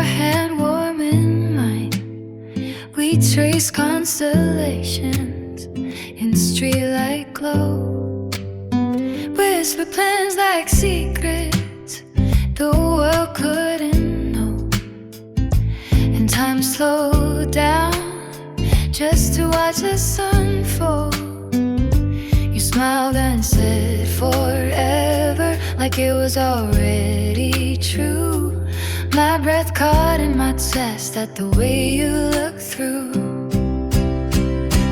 hand warm in mine. We trace constellations in streetlight glow. Whisper plans like secrets the world couldn't know. And time slowed down just to watch the sun fall. You smiled and said forever, like it was already true. My breath caught in my chest at the way you looked through.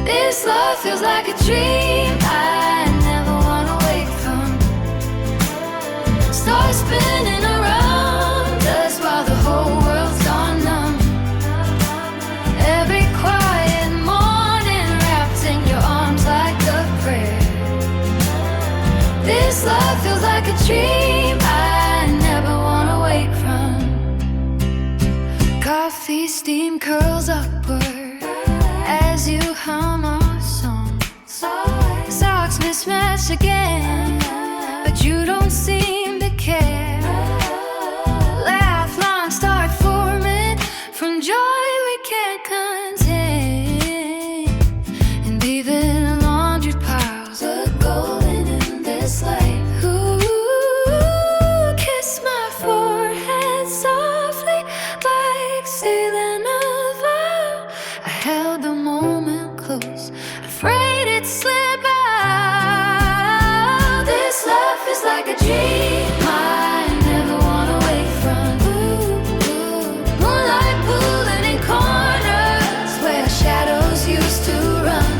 This love feels like a dream I never wanna wake from. Stars spinning around us while the whole world's gone numb. Every quiet morning wrapped in your arms like a prayer. This love feels like a dream I never wanna wake from. Coffee steam curls upward as you hum our song. Socks mismatched again, but you don't seem to care. Laugh lines start forming from joy we can't contain. And even laundry piles look golden in this light. Ooh, kiss my forehead softly like sailing a vow. I held the moment close, afraid it'd slip out. This love is like a dream I never wanna wake from. Moonlight pooling in corners where shadows used to run.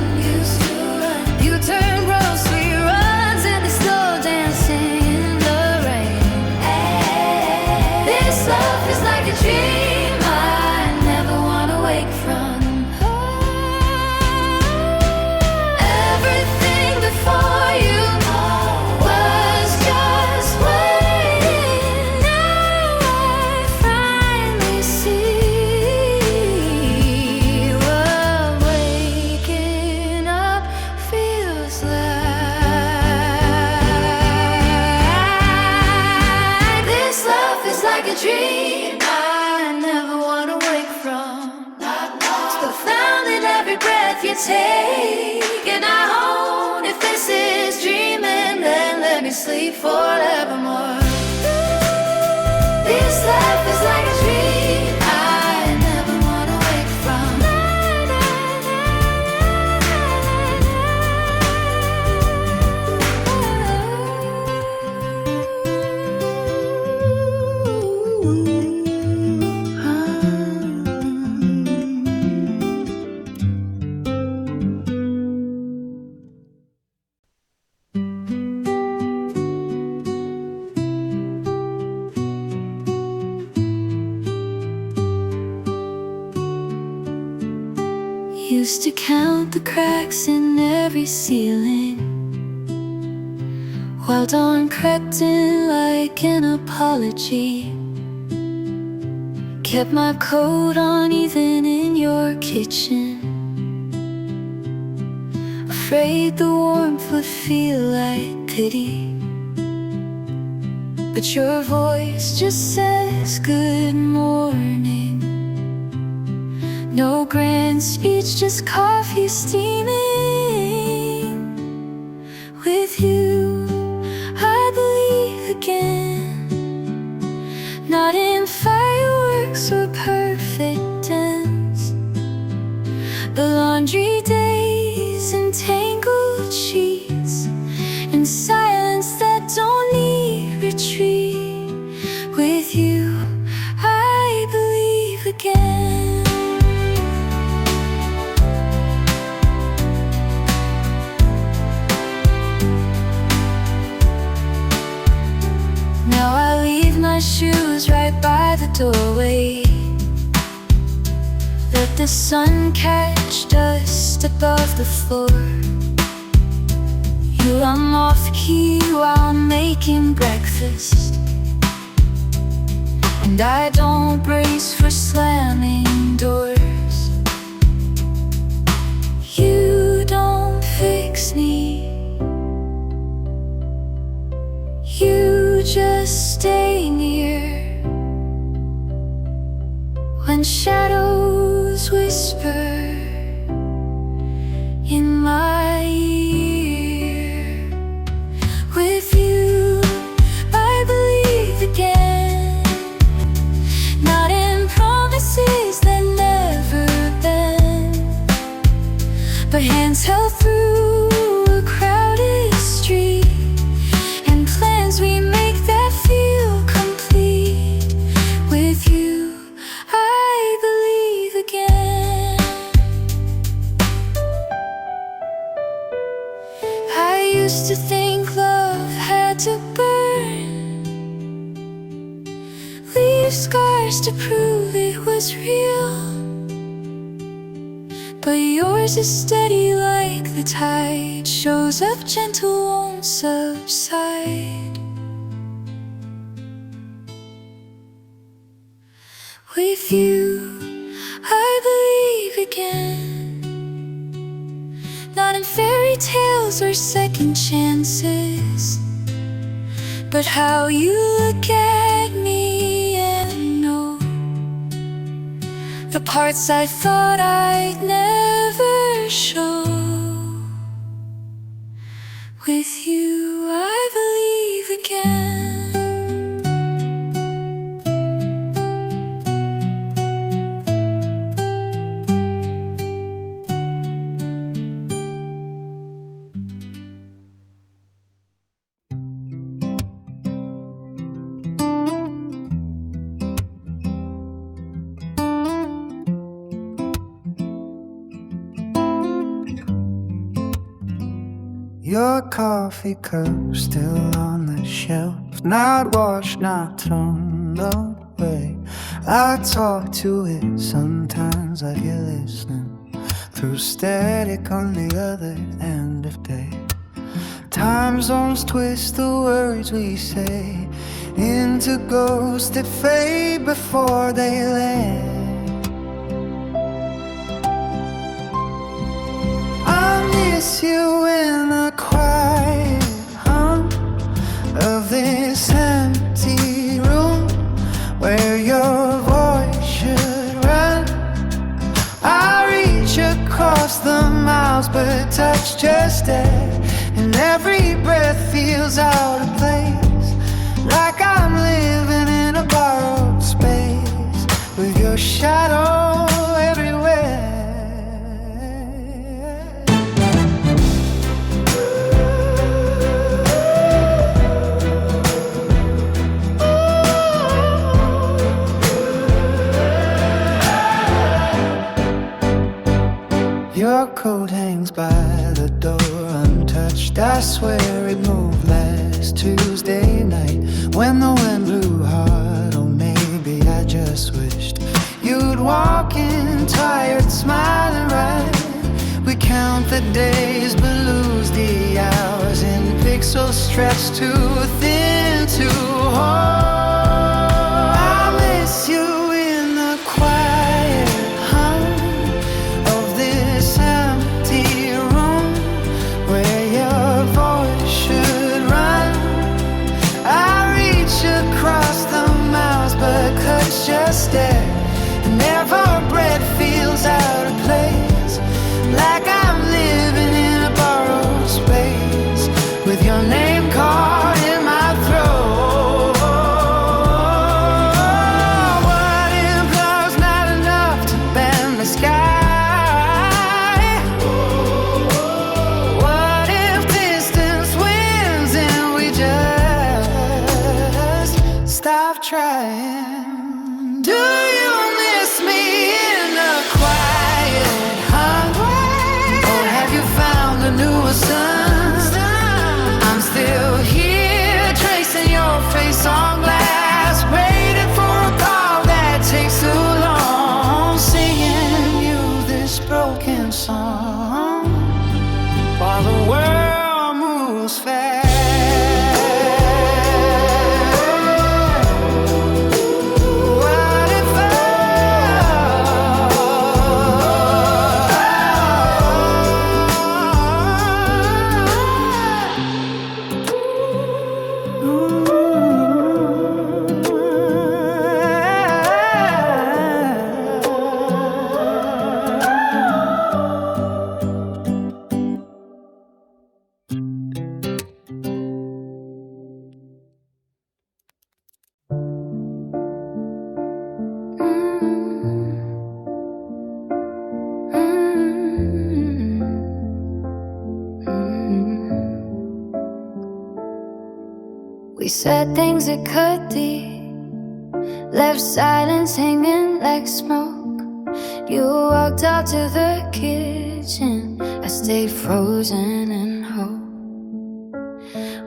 You turn grocery runs into slow dancing in the rain. This love is like a dream I never wanna wake from. Everything before you was just waiting. Now I finally see what waking up feels like. This love is like a dream I never wanna wake from. Still found in every breath you take, and I own if this is dreaming, then let me sleep forevermore. This life is like a dream I never wanna wake from. Used to count the cracks in every ceiling while dawn crept in like an apology. Kept my coat on even in your kitchen, afraid the warmth would feel like pity. But your voice just says good morning. No grand speech, just coffee steaming. With you, I believe again, not in fireworks or perfect ends. The laundry days and tangled sheets and silence that don't need retreat. With you, I believe again. My shoes right by the doorway. Let the sun catch dust above the floor. You unlock the key while making breakfast, and I don't brace for slamming doors. You don't fix me, you just stay near. when shadows whisper in my ear. With you, I believe again, not in promises that never bend, but hands held through a crowded street, and plans we make that feel complete. With you, I believe again. I used to think love had to burn, leave scars to prove it was real, but yours is steady like the tide, shows up gentle, won't subside. With you, I believe again, not in fairy tales or second chances, but how you look at me and know the parts I thought I'd never show. With you, I believe again. Your coffee cup still on the shelf, not washed, not thrown away. I talk to it sometimes like you're listening through static on the other end of day. Time zones twist the words we say into ghosts that fade before they land. I miss you in the quiet hum of this empty room where your voice should run. I reach across the miles but touch just air, and every breath feels out of place, like I'm living in a borrowed space with your shadow everywhere. Your coat hangs by the door untouched. I swear it moved last Tuesday night when the wind blew hard. Oh, maybe I just wished you'd walk in, tired, smiling right. We count the days but lose the hours in pixels stretched too thin to hold. I miss you in the quiet hum of this empty room where your voice should run. I reach across the miles but cuts just air, and every breath feels out of place, like I'm living in a borrowed space with your name caught in my throat. We said things that could be, left silence hanging like smoke. You walked out to the kitchen, I stayed frozen in hope.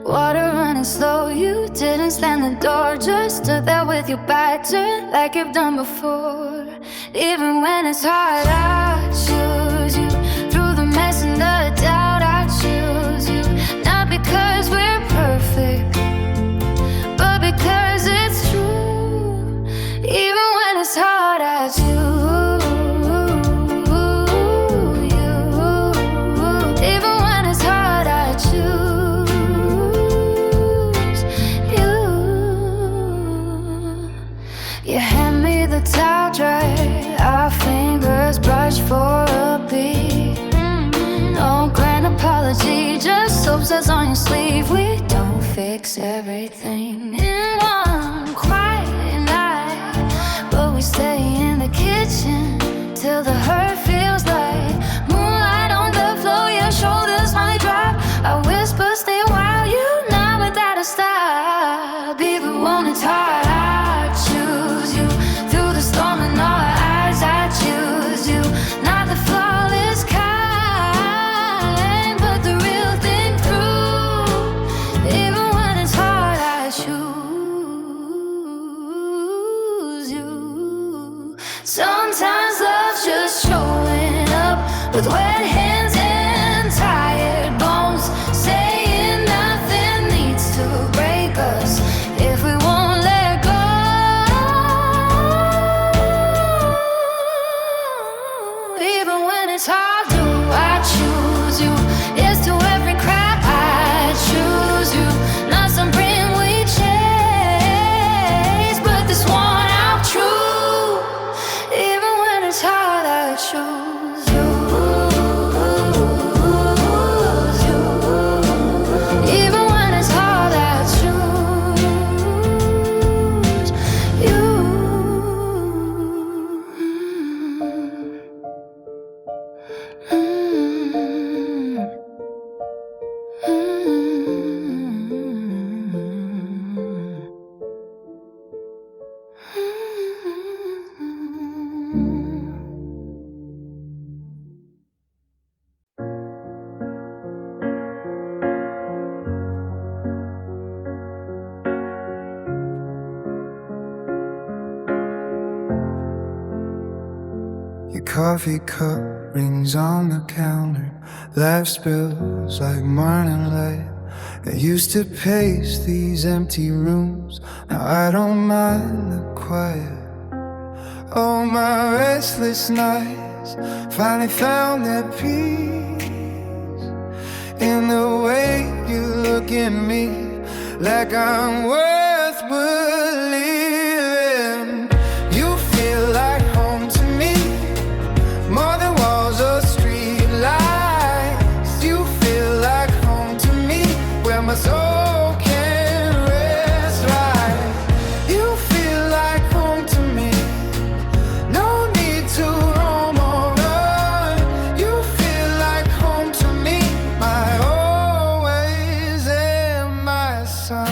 Water running slow, you didn't slam the door, just stood there with your back turned like you've done before. Even when it's hard, I choose you. Through the mess and the doubt, I choose you. Not because we're perfect, but because it's true. Even when it's hard, I choose you. Even when it's hard, I choose you. You hand me the towel dry, our fingers brush for a beat. No grand apology, just soaps us on your sleeve. We don't fix everything in one quiet night, but we stay in the kitchen till the hurt feels like moonlight on the floor. Your shoulders might drop, I whisper stay a while. You nod without a stop. Even when it's hard, I choose you. Through the storm and all our eyes, I choose you. Not the flawless kind, but the real thing through. Even when it's hard, I choose you. Sometimes love's just showing up with wet hands and tired bones, saying nothing needs to break us if we won't let go. Even when it's hard, do I choose you? Yes to every crap, I choose you. Not some brand we chase, but this one out true. Even when it's hard, I choose you. Even when it's hard, I choose you. Your coffee cup rings on the counter. Life spills like morning light. I used to pace these empty rooms, now I don't mind the quiet. Oh, my restless nights finally found their peace in the way you look at me, like I'm worth believing. You feel like home to me, more than walls or street lights. You feel like home to me, where my soul can rest right. You feel like home to me, no need to roam or run. You feel like home to me, my always and my son.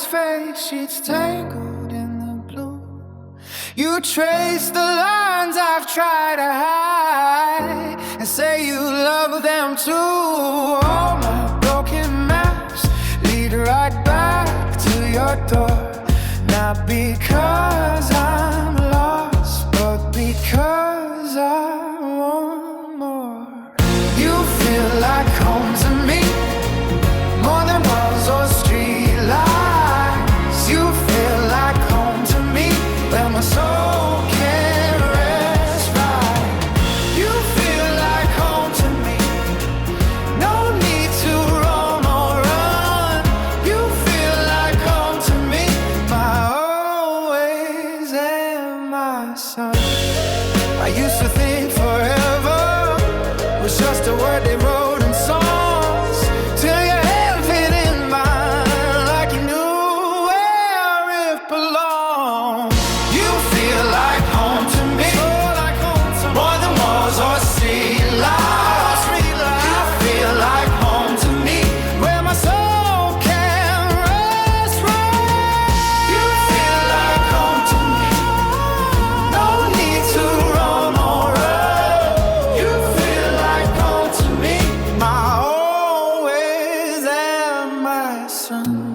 Fade, sheets tangled in the blue. You trace the lines I've tried to hide, and say you love them too. All my broken maps lead right back to your door. Not because I'm lost, but because I want more. You feel like home to me, more than walls or street lights. You feel like home to me, where my soul can rest right. You feel like home to me, no need to roam or run. You feel like home to me, my always and my son. I used to think sun.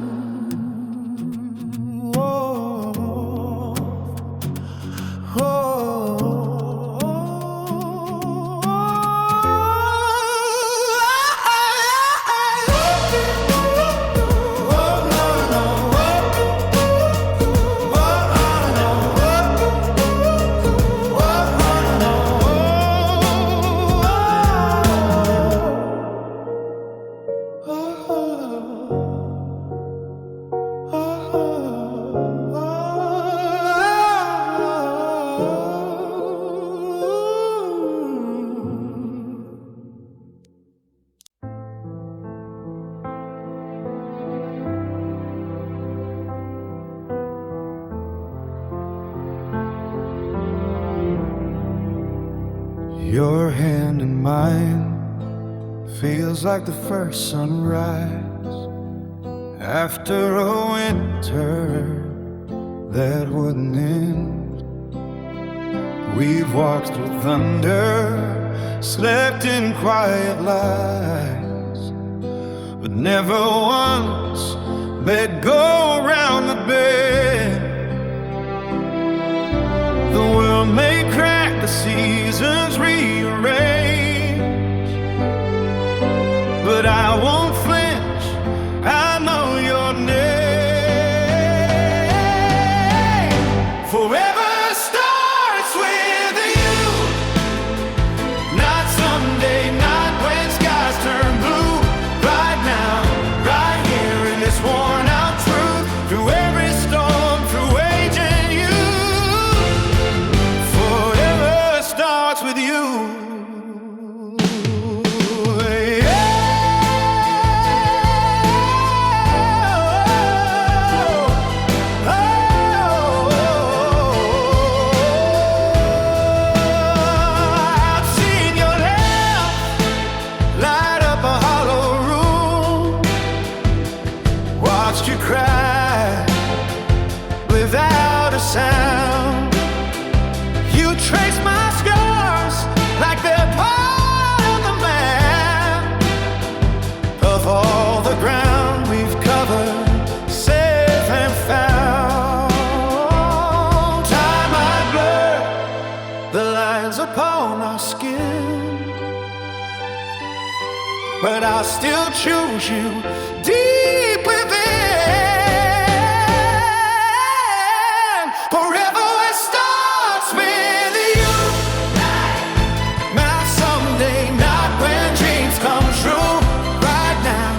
Your hand in mine feels like the first sunrise after a winter that wouldn't end. We've walked through thunder, slept in quiet lies, but never once let go around the bend. The world may crack, the seasons rearrange, but I won't flinch, I know your name. Forever starts with you, not someday, not when skies turn blue. Right now, right here in this worn out truth, through every storm, through age and youth. Forever starts with you. You cry without a sound. You trace my scars like they're part of the map of all the ground we've covered, safe and found. Time might blur the lines upon our skin, but I'll still choose you deep within. Forever it starts with you, not someday, not when dreams come true. Right now,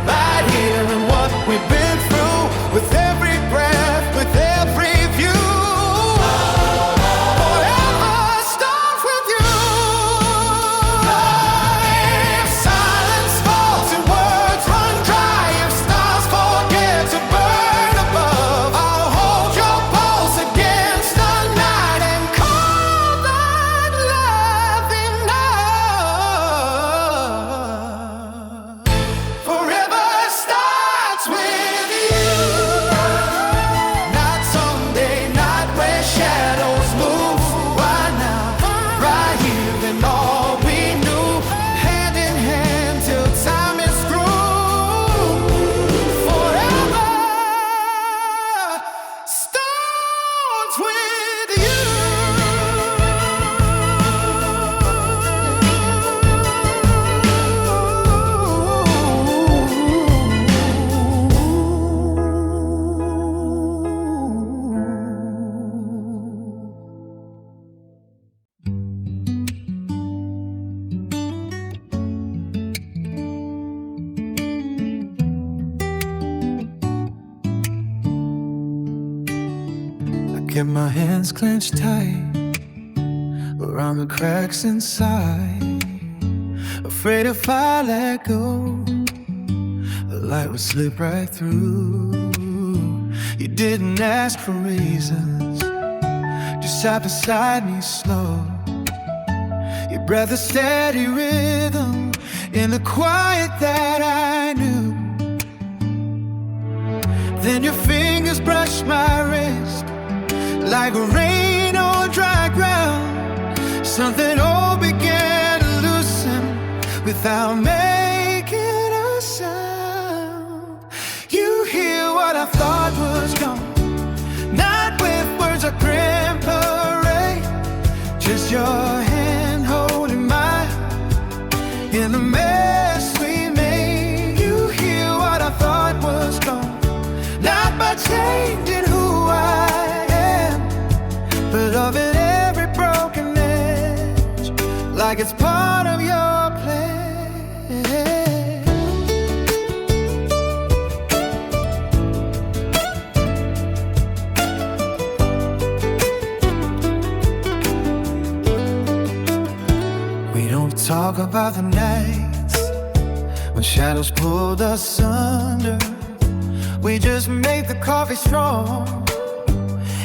right here in what we've been through, with every breath, with every view. Forever starts with you. If silence falls and words run dry, if stars forget to burn above, I'll hold your pulse against the night and call that love enough. Forever starts with you, not someday, not where shadows move. Right now, right here in all we knew, hand in hand till time is through. Forever starts with you. I kept my hands clenched tight around the cracks inside, afraid if I let go, the light would slip right through. You didn't ask for reasons, just sat beside me slow. Your breath a steady rhythm in the quiet that I knew. Then your fingers brushed my wrist like rain on dry ground. Something old began to loosen without making a sound. You I thought was gone. Not with words of grim parade, just your hand holding mine. In the mess we made, you heal what I thought was gone. Not by changing who I am, but loving every broken edge like it's part of your plan. We don't talk about the nights when shadows pulled us under. We just make the coffee strong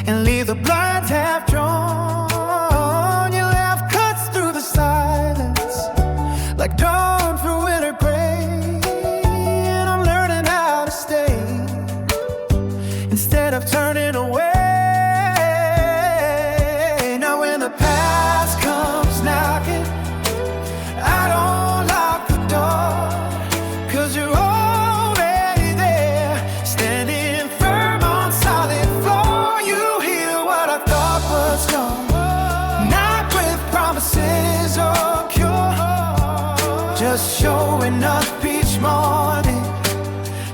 and leave the blinds half drawn. You left cuts through the silence like dawn through winter gray. And I'm learning how to stay instead of turning away. Now when the past comes knocking, I don't lock the door, 'cause you're already there, standing firm on solid floor. You heal what I thought was gone, not with promises or cure, just showing up each morning,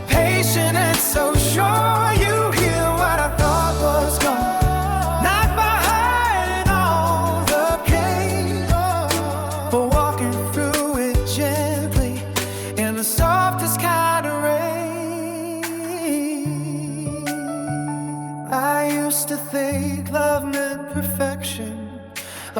patient and so sure. You heal what I thought was gone, not by hiding all the pain, but walking through it gently in the softest kind of rain. I used to think love meant perfection,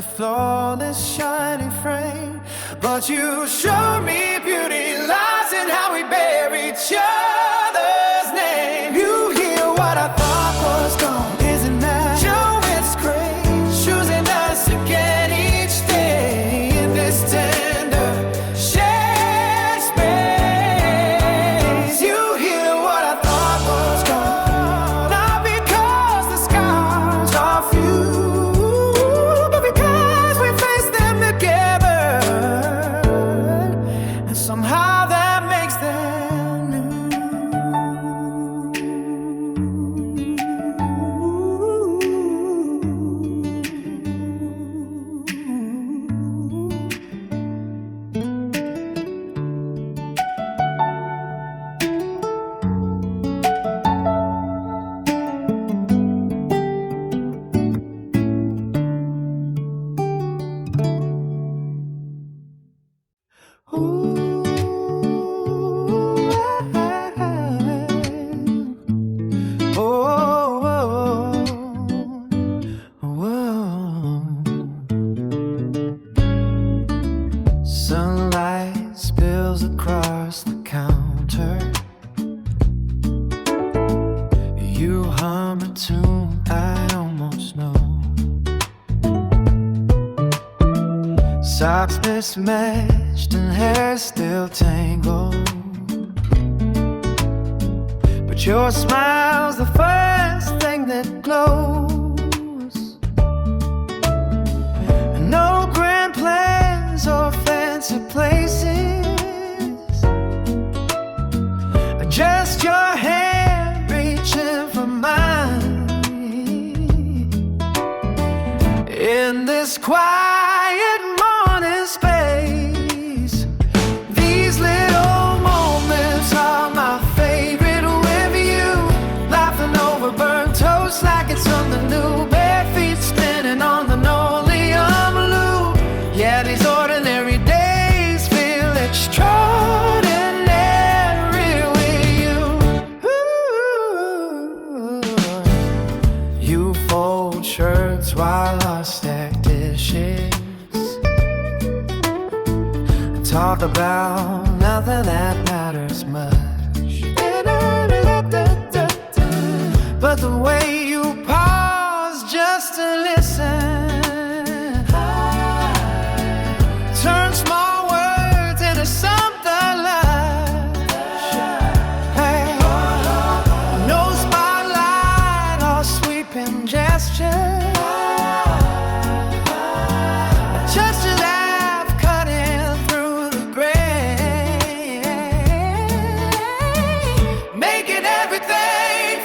a flawless shining frame, but you showed me beauty lies in how we bear each other's name. You heal what I thought was gone, isn't that? Show it's great, choosing us again each day in this tender shared space. You heal what I thought was gone, not because the scars are few, but because we face them together, and somehow that makes them new. Sunlight spills across the counter. You hum a tune I almost know. Socks mismatched and hair still tangled, but your smile's the first thing that glows. No grand plans or fancy places, just your hand reaching for mine. In this quiet morning space, these little moments are my favorite with you. Laughing over burnt toast like it's something new, bare feet spinning on the linoleum loop. Yeah, these ordinary days feel extraordinary with you. Ooh. You fold shirts while I stack dishes, talk about nothing that matters much, but the way you pause just to listen turn small words into something lush. Hey, no spotlight or sweeping gesture, just a laugh cutting through the gray, making everything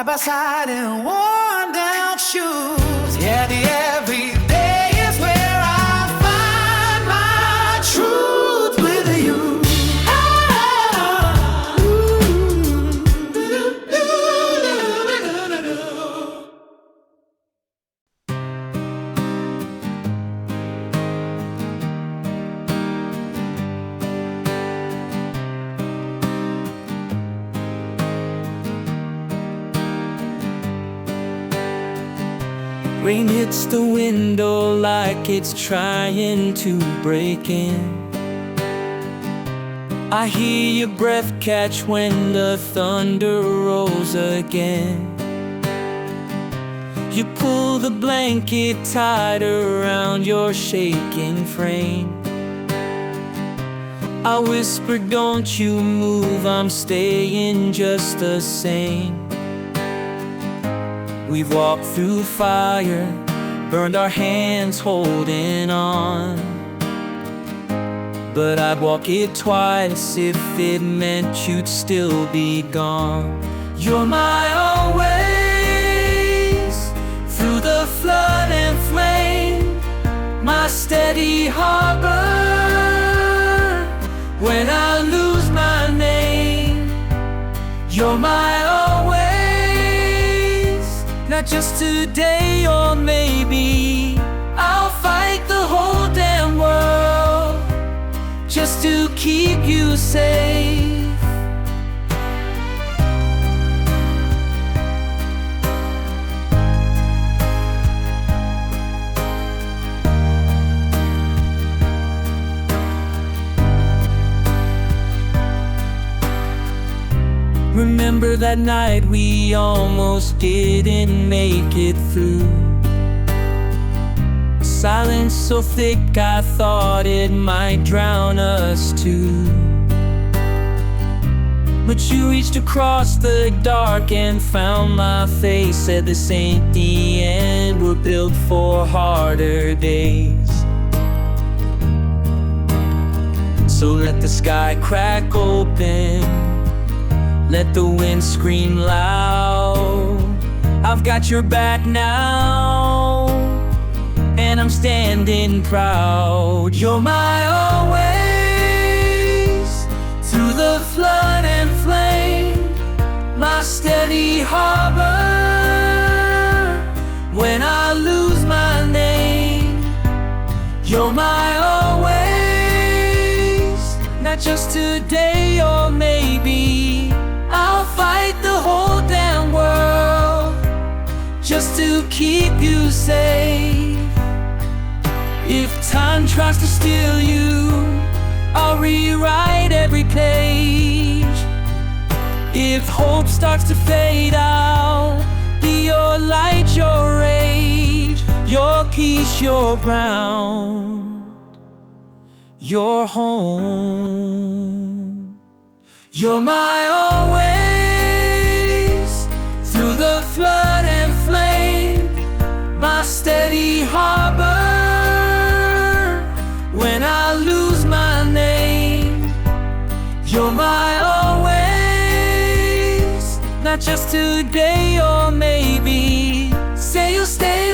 side by side in worn down shoes. Yeah, the everyday is where I find my truth with you. Rain hits the window like it's trying to break in. I hear your breath catch when the thunder rolls again. You pull the blanket tighter around your shaking frame. I whisper, don't you move, I'm staying just the same. We've walked through fire, burned our hands holding on. But I'd walk it twice if it meant you'd still be gone. You're my always, through the flood and flame, my steady harbor. When I lose my name, you're my always. Not just today or maybe I'll fight the whole damn world just to keep you safe. Remember that night we almost didn't make it through. Silence so thick I thought it might drown us too. But you reached across the dark and found my face. Said this ain't the end, we're built for harder days. So let the sky crack open, let the wind scream loud. I've got your back now, and I'm standing proud. You're my always, through the flood and flame, my steady harbor. When I lose my name, you're my always. Not just today or maybe I'll fight the whole damn world just to keep you safe. If time tries to steal you, I'll rewrite every page. If hope starts to fade out, be your light, your rage, your peace, your ground, your home. You're my always, through the flood and flame, my steady harbor. When I lose my name, you're my always. Not just today or maybe, say you'll stay